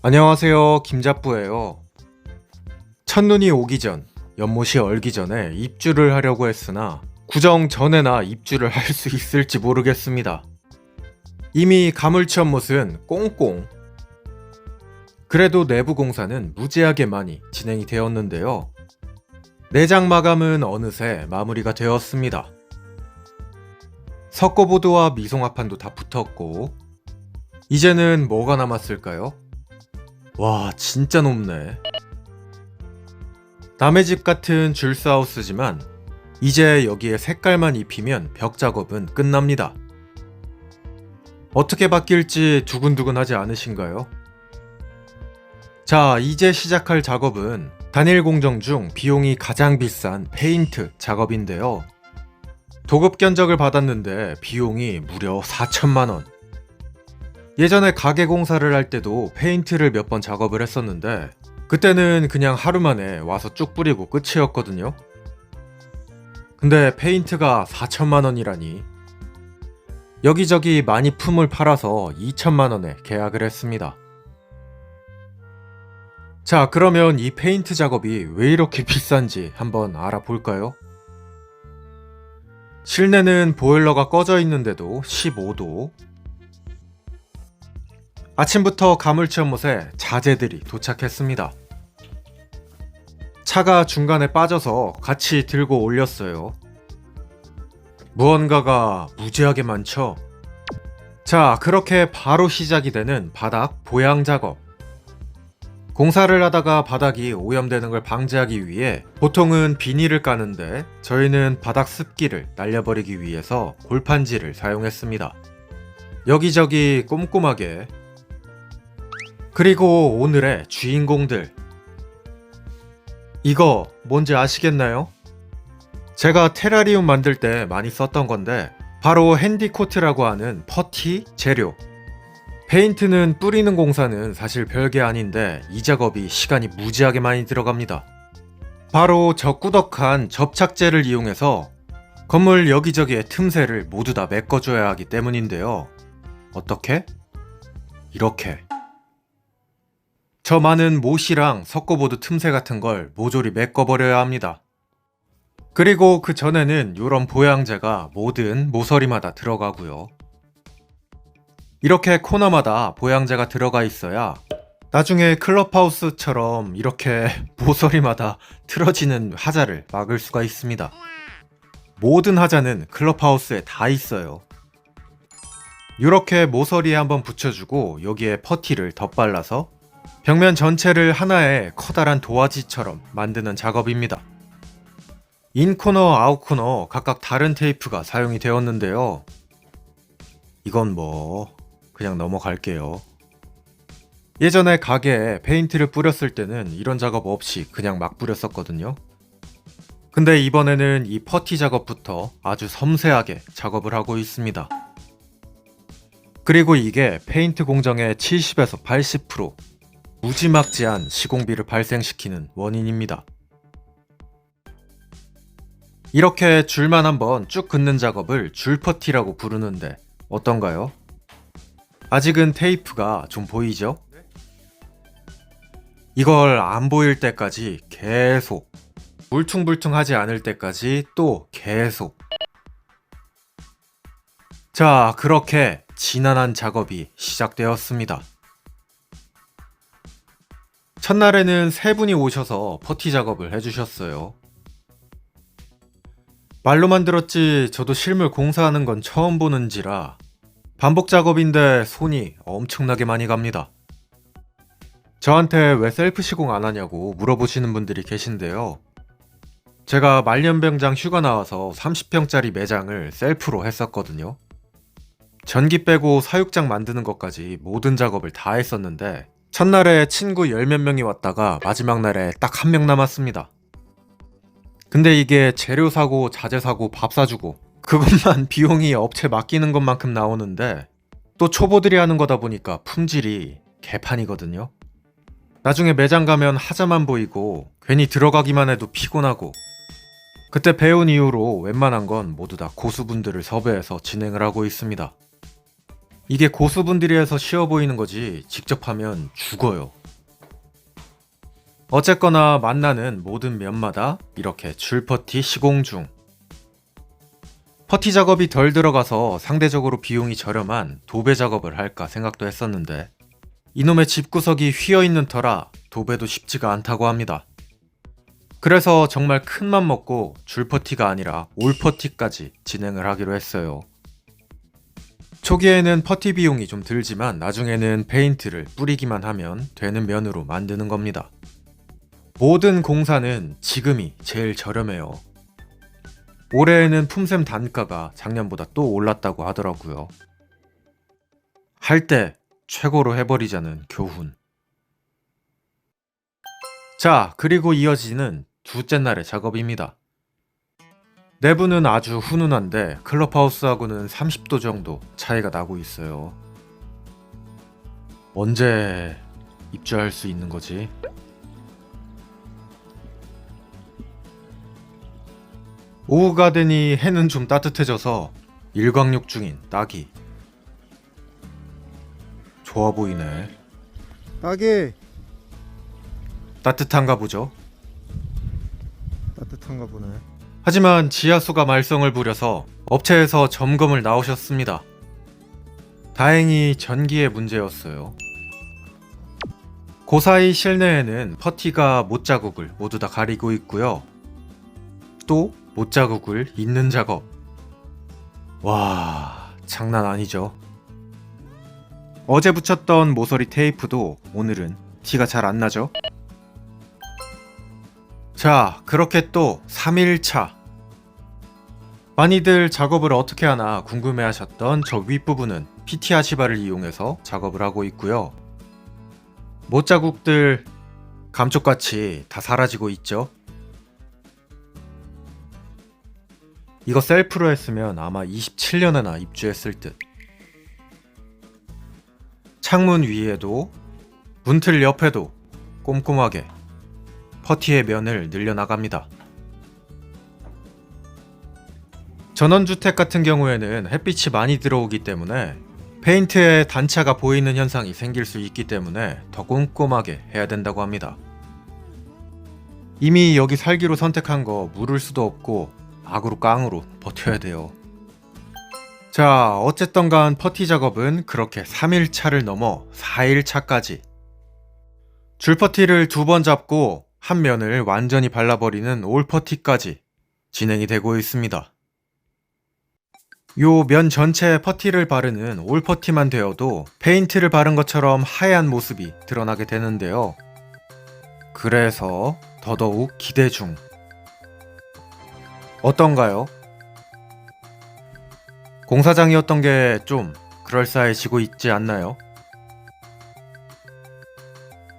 안녕하세요, 김잡부예요. 첫눈이 오기 전, 연못이 얼기 전에 입주를 하려고 했으나 구정 전에나 입주를 할 수 있을지 모르겠습니다. 이미 가물치 연못은 꽁꽁. 그래도 내부 공사는 무지하게 많이 진행이 되었는데요. 내장 마감은 어느새 마무리가 되었습니다. 석고보드와 미송화판도 다 붙었고, 이제는 뭐가 남았을까요? 와, 진짜 높네. 남의 집 같은 줄스하우스지만 이제 여기에 색깔만 입히면 벽 작업은 끝납니다. 어떻게 바뀔지 두근두근하지 않으신가요? 자, 이제 시작할 작업은 단일 공정 중 비용이 가장 비싼 페인트 작업인데요. 도급 견적을 받았는데 비용이 무려 4천만원. 예전에 가게 공사를 할 때도 페인트를 몇 번 작업을 했었는데 그때는 그냥 하루 만에 와서 쭉 뿌리고 끝이었거든요. 근데 페인트가 4천만원이라니. 여기저기 많이 품을 팔아서 2천만원에 계약을 했습니다. 자, 그러면 이 페인트 작업이 왜 이렇게 비싼지 한번 알아볼까요? 실내는 보일러가 꺼져 있는데도 15도. 아침부터 가물치 연못에 자재들이 도착했습니다. 차가 중간에 빠져서 같이 들고 올렸어요. 무언가가 무지하게 많죠? 자, 그렇게 바로 시작이 되는 바닥 보양 작업. 공사를 하다가 바닥이 오염되는 걸 방지하기 위해 보통은 비닐을 까는데 저희는 바닥 습기를 날려버리기 위해서 골판지를 사용했습니다. 여기저기 꼼꼼하게. 그리고 오늘의 주인공들. 이거 뭔지 아시겠나요? 제가 테라리움 만들 때 많이 썼던 건데 바로 핸디코트라고 하는 퍼티 재료. 페인트는 뿌리는 공사는 사실 별게 아닌데 이 작업이 시간이 무지하게 많이 들어갑니다. 바로 저 꾸덕한 접착제를 이용해서 건물 여기저기의 틈새를 모두 다 메꿔줘야 하기 때문인데요. 어떻게? 이렇게. 저 많은 못이랑 석고보드 틈새 같은 걸 모조리 메꿔버려야 합니다. 그리고 그 전에는 이런 보양제가 모든 모서리마다 들어가고요. 이렇게 코너마다 보양제가 들어가 있어야 나중에 클럽하우스처럼 이렇게 모서리마다 틀어지는 하자를 막을 수가 있습니다. 모든 하자는 클럽하우스에 다 있어요. 이렇게 모서리에 한번 붙여주고 여기에 퍼티를 덧발라서 벽면 전체를 하나의 커다란 도화지처럼 만드는 작업입니다. 인코너, 아웃코너 각각 다른 테이프가 사용이 되었는데요. 이건 그냥 넘어갈게요. 예전에 가게에 페인트를 뿌렸을 때는 이런 작업 없이 그냥 막 뿌렸었거든요. 근데 이번에는 이 퍼티 작업부터 아주 섬세하게 작업을 하고 있습니다. 그리고 이게 페인트 공정의 70에서 80% 무지막지한 시공비를 발생시키는 원인입니다. 이렇게 줄만 한번 쭉 긋는 작업을 줄퍼티라고 부르는데 어떤가요? 아직은 테이프가 좀 보이죠? 이걸 안 보일 때까지 계속, 울퉁불퉁하지 않을 때까지 또 계속. 자, 그렇게 지난한 작업이 시작되었습니다. 첫날에는 3분이 오셔서 퍼티 작업을 해주셨어요. 말로만 들었지 저도 실물 공사하는 건 처음 보는지라 반복 작업인데 손이 엄청나게 많이 갑니다. 저한테 왜 셀프 시공 안 하냐고 물어보시는 분들이 계신데요. 제가 말년병장 휴가 나와서 30평짜리 매장을 셀프로 했었거든요. 전기 빼고 사육장 만드는 것까지 모든 작업을 다 했었는데 첫날에 친구 10몇 명이 왔다가 마지막 날에 딱 1명 남았습니다. 근데 이게 재료 사고, 자재 사고, 밥 사주고 그것만 비용이 업체 맡기는 것만큼 나오는데 또 초보들이 하는 거다 보니까 품질이 개판이거든요. 나중에 매장 가면 하자만 보이고 괜히 들어가기만 해도 피곤하고 그때 배운 이후로 웬만한 건 모두 다 고수분들을 섭외해서 진행을 하고 있습니다. 이게 고수분들이 해서 쉬워 보이는 거지 직접 하면 죽어요. 어쨌거나 만나는 모든 면마다 이렇게 줄퍼티 시공 중. 퍼티 작업이 덜 들어가서 상대적으로 비용이 저렴한 도배 작업을 할까 생각도 했었는데 이놈의 집구석이 휘어있는 터라 도배도 쉽지가 않다고 합니다. 그래서 정말 큰맘 먹고 줄퍼티가 아니라 올퍼티까지 진행을 하기로 했어요. 초기에는 퍼티 비용이 좀 들지만 나중에는 페인트를 뿌리기만 하면 되는 면으로 만드는 겁니다. 모든 공사는 지금이 제일 저렴해요. 올해에는 품샘 단가가 작년보다 또 올랐다고 하더라고요. 할 때 최고로 해버리자는 교훈. 자, 그리고 이어지는 둘째 날의 작업입니다. 내부는 아주 훈훈한데 클럽하우스하고는 30도 정도 차이가 나고 있어요. 언제 입주할 수 있는 거지? 오후가 되니 해는 좀 따뜻해져서 일광욕 중인 딱이. 좋아 보이네. 딱이 따뜻한가 보죠? 따뜻한가 보네. 하지만 지하수가 말썽을 부려서 업체에서 점검을 나오셨습니다. 다행히 전기의 문제였어요. 그 사이 실내에는 퍼티가 못자국을 모두 다 가리고 있고요. 또 못자국을 잇는 작업. 와, 장난 아니죠. 어제 붙였던 모서리 테이프도 오늘은 티가 잘 안 나죠? 자, 그렇게 또 3일차. 많이들 작업을 어떻게 하나 궁금해하셨던 저 윗부분은 PT 아시바를 이용해서 작업을 하고 있고요. 못자국들 감쪽같이 다 사라지고 있죠. 이거 셀프로 했으면 아마 27년에나 입주했을 듯. 창문 위에도 문틀 옆에도 꼼꼼하게 퍼티의 면을 늘려나갑니다. 전원주택 같은 경우에는 햇빛이 많이 들어오기 때문에 페인트에 단차가 보이는 현상이 생길 수 있기 때문에 더 꼼꼼하게 해야 된다고 합니다. 이미 여기 살기로 선택한 거 물을 수도 없고 악으로 깡으로 버텨야 돼요. 자, 어쨌든 간 퍼티 작업은 그렇게 3일차를 넘어 4일차까지 줄퍼티를 2번 잡고 한 면을 완전히 발라버리는 올퍼티까지 진행이 되고 있습니다. 요 면 전체에 퍼티를 바르는 올퍼티만 되어도 페인트를 바른 것처럼 하얀 모습이 드러나게 되는데요. 그래서 더더욱 기대 중. 어떤가요? 공사장이었던 게 좀 그럴싸해지고 있지 않나요?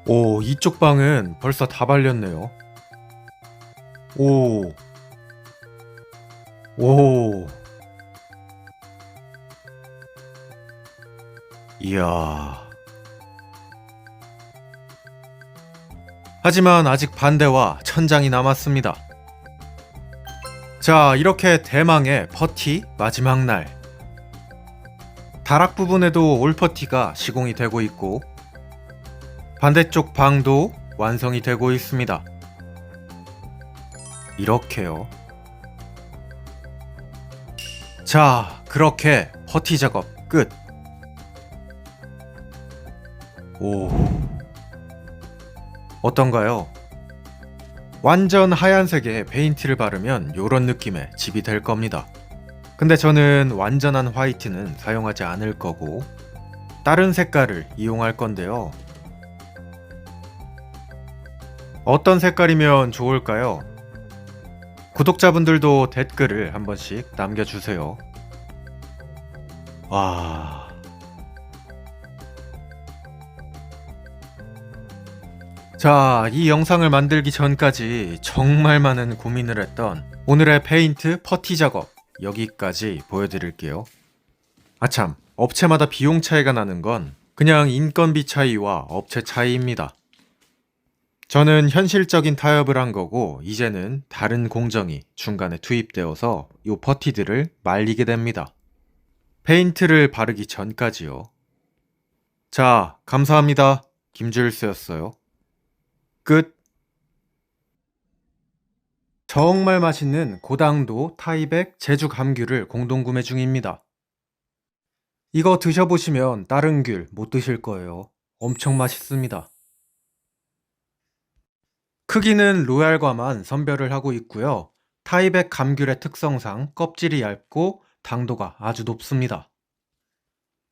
오, 이쪽 방은 벌써 다 발렸네요. 오. 오. 이야. 하지만 아직 반대와 천장이 남았습니다. 자, 이렇게 대망의 퍼티 마지막 날. 다락 부분에도 올퍼티가 시공이 되고 있고 반대쪽 방도 완성이 되고 있습니다. 이렇게요. 자, 그렇게 퍼티 작업 끝. 오, 어떤가요? 완전 하얀색에 페인트를 바르면 요런 느낌의 집이 될 겁니다. 근데 저는 완전한 화이트는 사용하지 않을 거고 다른 색깔을 이용할 건데요. 어떤 색깔이면 좋을까요? 구독자분들도 댓글을 한 번씩 남겨주세요. 와... 자, 이 영상을 만들기 전까지 정말 많은 고민을 했던 오늘의 페인트 퍼티 작업 여기까지 보여드릴게요. 아참, 업체마다 비용 차이가 나는 건 그냥 인건비 차이와 업체 차이입니다. 저는 현실적인 타협을 한 거고 이제는 다른 공정이 중간에 투입되어서 이 퍼티들을 말리게 됩니다. 페인트를 바르기 전까지요. 자, 감사합니다. 김주일스였어요. 끝. 정말 맛있는 고당도 타이백 제주 감귤을 공동 구매 중입니다. 이거 드셔보시면 다른 귤 못 드실 거예요. 엄청 맛있습니다. 크기는 로얄과만 선별을 하고 있고요. 타이백 감귤의 특성상 껍질이 얇고 당도가 아주 높습니다.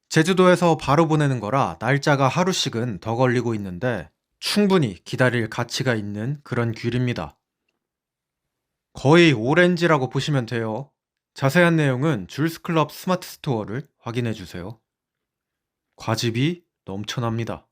제주도에서 바로 보내는 거라 날짜가 하루씩은 더 걸리고 있는데 충분히 기다릴 가치가 있는 그런 귤입니다. 거의 오렌지라고 보시면 돼요. 자세한 내용은 줄스클럽 스마트 스토어를 확인해 주세요. 과즙이 넘쳐납니다.